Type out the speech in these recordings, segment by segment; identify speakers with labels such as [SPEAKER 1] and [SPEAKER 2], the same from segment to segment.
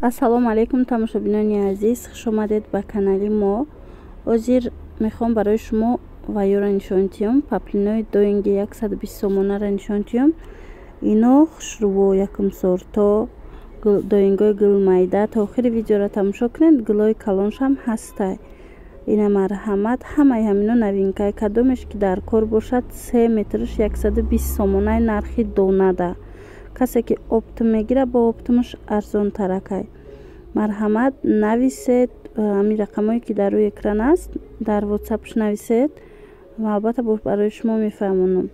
[SPEAKER 1] ассалому алайкум тамошобинони азиз, хуш омадед ба канали мо. ҳозир мехоҳам барои шумо вайёро нишон диҳам. Паплинои доинги 120 сомонаро нишон диҳам. ино хушрӯво якум сорто доингои гулмайда. Та охири видеоро тамошо кунед. гулои калоншам ҳастай. ина марҳамат ҳамаи ҳамино новинкаи кадомеш ки дар кор бошад 3 метрш 120 сомонаи нархи донада. касе ки оптим мегира бо оптимаш арзон таракай. марҳамат нависед ҳамин рақамое ки дар рӯи экран аст дар ватсапш нависед ва албатта барои шумо мефаҳмонам.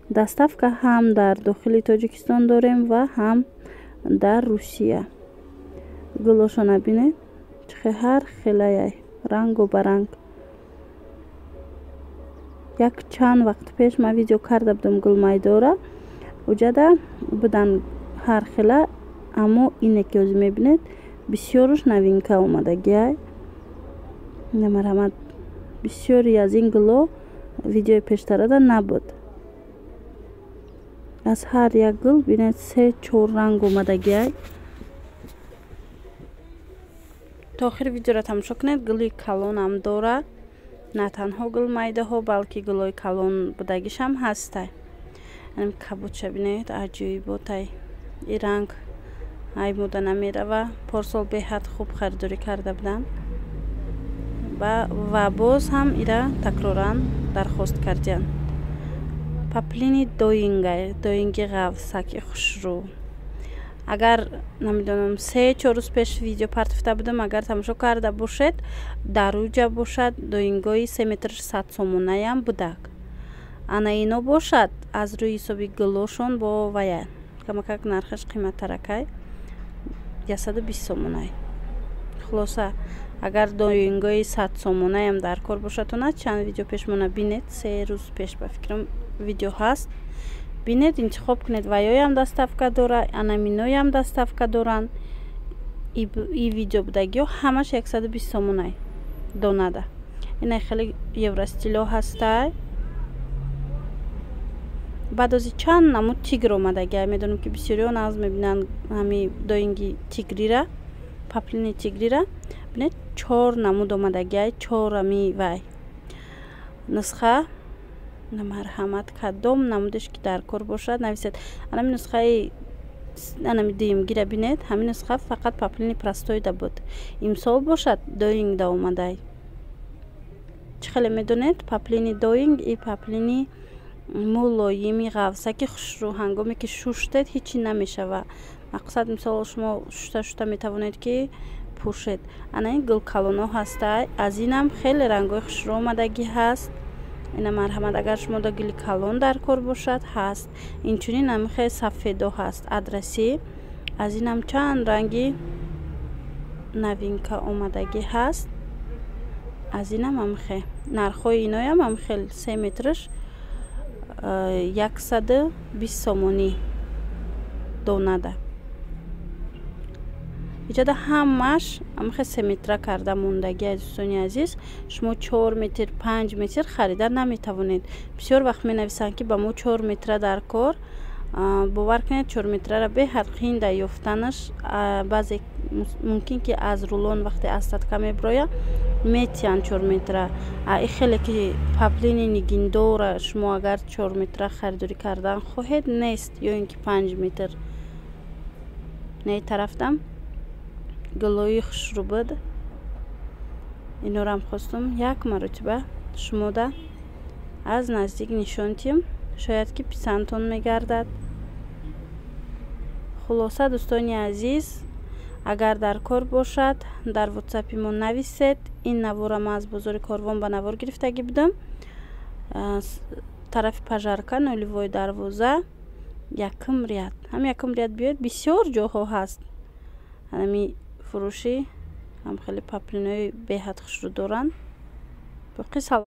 [SPEAKER 1] доставка ҳам дар дохили тоҷикистон дорем ва ҳам дар русия. гулошо набинед ҳар хелаяй рангу баранг. як чанд вақт пеш ман видео карда будам гулмайдора уҷада будан ҳар хела, аммо ине ки ҳозир мебинед бисёруш новинка омадагиай. марҳамат бисёри аз ин гуло видеои пештарада набуд. аз ҳар як гул бинед 3-4 ранг омадагиай. то охири видеоро тамошо кунед. гули калон ҳам дора. на танҳо гулмайдаҳо балки гулои калон будагишам ҳастай. кабудша бинед аҷоиботай. ин ранг ай мода намерава. порсол беҳад хуб харидорӣ карда будам ва боз ҳам ира такроран дархост кардиян. паплини доинги ғафсаки хушрӯ. агар намедонам 3-4 рӯз пеш видео партофта будам. агар тамошо карда бошед даруҷа бошад доингои 3 метр 100 сомонаям будак. ана ино бошад аз рӯи ҳисоби гулошон бо вая камакак нархаш қиматтаракай 120 сомонай. хулоса агар доингои 100 сомонаям дар кор бошад то на чанд видео пеш мона бинед 3 рӯз пеш ба фикрам видео ҳаст. бинед интихоб кунед. ваёям доставка дора, анаминоям доставка доранд. и видео будагиҳо ҳамаш 120 сомонай донада. ина хеле евростило ҳастай. баъд ози чанд намуд тигр омадагиай. медонам ки бисёриҳо нағз мебинанд ҳами доинги тигрира, паплини тигрира. бинед 4 намуд омадагиай. 4 ами вай нусха. марҳамат кадом намудеш ки дар кор бошад нависед. анами нусхаи анами дуюмгира бинед. ҳамин нусха фақат паплини простоида буд. имсол бошад доингда омадай. чӣ хеле медонед паплини доинг и паплини мулоими ғафсаки хушрӯ ҳангоме ки шуштед ҳичи намешава. мақсад мисол шумо шушта метавонед ки пӯшед. ана ин гулкалоно ҳастай. аз инам хеле рангои хушрӯ омадагӣ ҳаст. ина марҳамат агар шумо да гули калон дар кор бошад ҳаст. инчунин амихе сафедо ҳаст адраси. аз инам чанд ранги новинка омадагӣ ҳаст. аз инам амихе нархҳои иноям амихел 3 метрш 120 сомонӣ донада. иҷода ҳамаш амихе 3 метра карда мондаги. азизони азиз шумо 4 метр 5 метр харида наметавонед. бисёр вақт менависанд ки ба мо 4 метра дар кор. бовар кунед 4 метрара беҳад қин да ёфтанаш. баъзе мумкин ки аз рулон вақте астатка меброя метиян 4 метра. и хеле ки паплини нигиндора шумо агар 4 метра харидорӣ кардан хоҳед нест ё ин ки 5 метр. не тарафдам гулои хушрӯ буд. инорам хостум як маротиба шумода аз наздик нишон диҳам. шояд ки писандтон мегардад. хулоса дӯстони азиз агар дар кор бошад дар ватсапи мо нависед. ин навора ма аз бозори корвон ба навор гирифтагӣ будам. тарафи пажарка нулевой дарвоза якум ряд. ҳам якум ряд биёед бисёр ҷоҳо ҳаст. ҳами фурӯшӣ ҳам хеле паплинои беҳад хушрӯ доранд. боқи